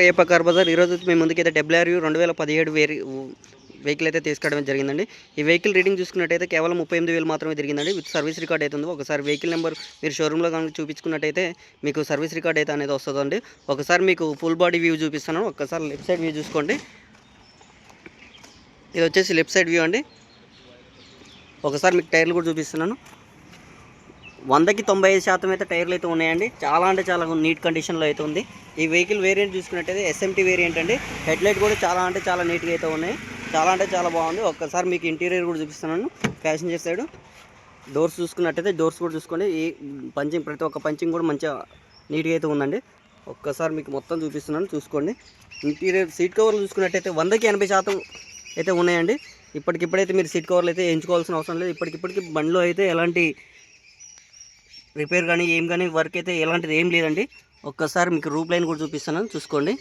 ఏపా car Bazar ఈరోజు మేము ముందుకైతే WRV 2017 వెహికల్ అయితే తీసుకురావడం జరిగిందండి. ఈ వెహికల్ రీడింగ్ చూసుకున్నట్టయితే కేవలం 38,000 మాత్రమే తిరిగిందండి. విత్ సర్వీస్ రికార్డ్ అయితే ఉంది. ఒకసారి వెహికల్ నెంబర్ మీరు షోరూంలో కనుక చూపించుకున్నట్టయితే మీకు సర్వీస్ రికార్డ్ అయితే అనేది వస్తుందండి. ఒకసారి మీకు ఫుల్ బాడీ వ్యూ చూపిస్తాను. ఒక్కసారి లెఫ్ట్ సైడ్ వ్యూ చూసుకోండి. ఇది వచ్చేసి లెఫ్ట్ సైడ్ వ్యూ అండి. ఒకసారి మీకు టైర్లు కూడా చూపిస్తున్నాను. 100కి 95% అయితే టైర్లు అయితే ఉన్నాయండి. చాలా అంటే చాలా నీట్ కండిషన్లో అయితే ఉంది. ఈ వెహికల్ వేరియంట్ చూసుకున్నట్టయితే SMT వేరియంట్ అండి. హెడ్లైట్ కూడా చాలా అంటే చాలా నీట్గా అయితే ఉన్నాయి. చాలా అంటే చాలా బాగుంది. ఒక్కసారి మీకు ఇంటీరియర్ కూడా చూపిస్తున్నాను. ప్యాసింజర్ సైడ్ డోర్స్ చూసుకున్నట్టయితే డోర్స్ కూడా చూసుకోండి. ఈ పంచింగ్ ప్రతి ఒక్క పంచింగ్ కూడా మంచిగా నీట్గా అయితే ఉందండి. ఒక్కసారి మీకు మొత్తం చూపిస్తున్నాను, చూసుకోండి. ఇంటీరియర్ సీట్ కవర్లు చూసుకున్నట్టయితే 100కి 80% అయితే ఉన్నాయండి. ఇప్పటికిప్పుడైతే మీరు సీట్ కవర్లు అయితే ఎంచుకోవాల్సిన అవసరం లేదు. ఇప్పటికిప్పటికి బండిలో అయితే ఎలాంటి రిపేర్ కానీ ఏం కానీ వర్క్ అయితే ఎలాంటిది ఏం లేదండి. ఒక్కసారి మీకు రూప్ లైన్ కూడా చూపిస్తాను, చూసుకోండి.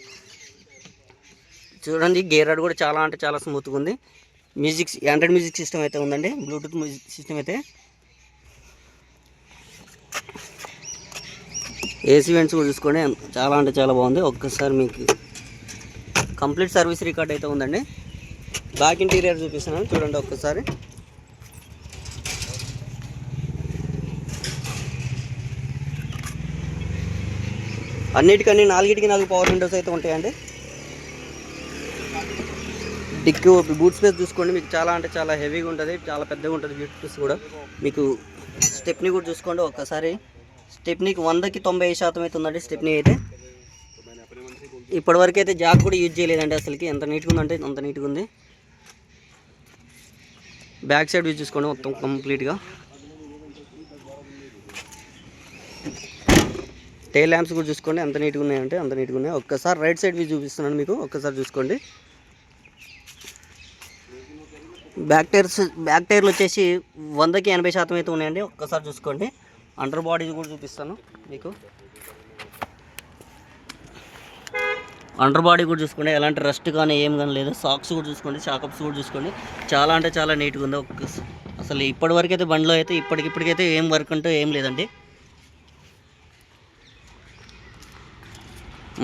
చూడండి, గేర్ రాడ్ కూడా చాలా అంటే చాలా స్మూత్గా ఉంది. మ్యూజిక్ ఆండ్రాయిడ్ మ్యూజిక్ సిస్టమ్ అయితే ఉందండి. బ్లూటూత్ మ్యూజిక్ సిస్టమ్ అయితే. ఏసీ వెంట్స్ కూడా చూసుకోండి, చాలా అంటే చాలా బాగుంది. ఒక్కసారి మీకు కంప్లీట్ సర్వీస్ రికార్డ్ అయితే ఉందండి. బ్యాక్ ఇంటీరియర్ చూపిస్తున్నాను, చూడండి ఒక్కసారి. అన్నిటికన్నీ 4 పవర్ విండోస్ అయితే ఉంటాయండి. డిక్కి బూట్ స్పేస్ చూసుకోండి, మీకు చాలా అంటే చాలా హెవీగా ఉంటుంది, చాలా పెద్దగా ఉంటుంది. బూట్ కూడా మీకు స్టెప్నీ కూడా చూసుకోండి. ఒక్కసారి స్టెప్నీకి 100కి 90% అయితే ఉందండి. స్టెప్నీ అయితే ఇప్పటివరకు అయితే జాక్ కూడా యూజ్ చేయలేదండి. అసలుకి ఎంత నీట్గా ఉందంటే అంత నీట్గా ఉంది. బ్యాక్ సైడ్ యూజ్ చూసుకోండి మొత్తం కంప్లీట్గా. టైల్ ల్యాంప్స్ కూడా చూసుకోండి ఎంత నీట్గా ఉన్నాయంటే అంత నీట్గా ఉన్నాయి. ఒక్కసారి రైట్ సైడ్ వ్యూ చూపిస్తున్నాను మీకు, ఒక్కసారి చూసుకోండి. బ్యాక్ టైర్లు వచ్చేసి 100కి 80% అయితే ఉన్నాయండి. ఒక్కసారి చూసుకోండి. అండర్ బాడీ కూడా చూపిస్తాను మీకు. అండర్ బాడీ కూడా చూసుకోండి, ఎలాంటి రస్ట్ కానీ ఏం కానీ లేదు. సాక్స్ కూడా చూసుకోండి, షాకప్స్ కూడా చూసుకోండి, చాలా అంటే చాలా నీట్గా ఉంది. అసలు ఇప్పటివరకు అయితే బండిలో అయితే ఇప్పటికైతే ఏం వర్క్ అంటూ ఏం లేదండి.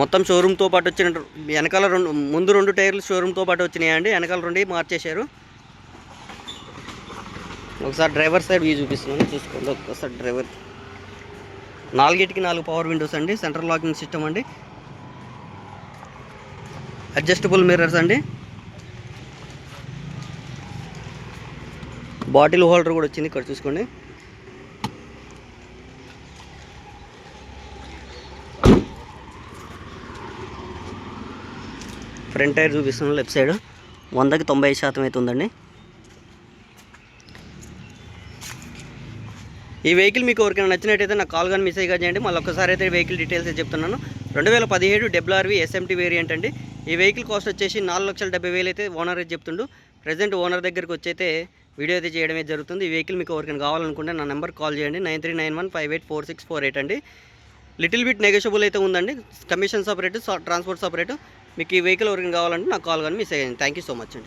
మొత్తం షోరూమ్తో పాటు వచ్చిన వెనకాల ముందు 2 టైర్లు షోరూమ్తో పాటు వచ్చినాయండి. వెనకాల 2 మార్చేశారు. ఒకసారి డ్రైవర్ సైడ్ వ్యూ చూపిస్తున్నాను, చూసుకోండి. ఒకసారి డ్రైవర్ 4 పవర్ విండోస్ అండి. సెంట్రల్ లాకింగ్ సిస్టమ్ అండి. అడ్జస్టబుల్ మిర్రర్స్ అండి. బాటిల్ హోల్డర్ కూడా వచ్చింది, ఇక్కడ చూసుకోండి. ఫ్రంట్ టైర్ చూపిస్తున్నాను లెఫ్ట్ సైడ్ 100కి 90% అయితే ఉందండి. ఈ వెహికల్ మీకు ఎవరికైనా నచ్చినట్టయితే నాకు కాల్ కానీ మెసేజ్ చేయండి. మళ్ళీ ఒక్కసారి అయితే వెహికల్ డీటెయిల్స్ అయితే చెప్తున్నాను. 2017 WRV SMT వేరియంట్ అండి. ఈ వెహికల్ కాస్ట్ వచ్చేసి 4,70,000 అయితే ఓనర్ అయితే చెప్తుండు. ప్రజెంట్ ఓనర్ దగ్గరికి వచ్చైతే వీడియో అయితే చేయడమే జరుగుతుంది. ఈ వెహికల్ మీకు ఎవరికైనా కావాలనుకుంటే నా నెంబర్ కాల్ చేయండి, 9391584648 అండి. లిటిల్ బిట్ నెగోషియబుల్ అయితే ఉందండి. Commission separate, transport separate. మీకు ఈ వెహికల్ ఎవరికైనా కావాలంటే నాకు కాల్ కానీ మెసేజ్ చేయండి. థ్యాంక్ యూ సో మచ్ అండి.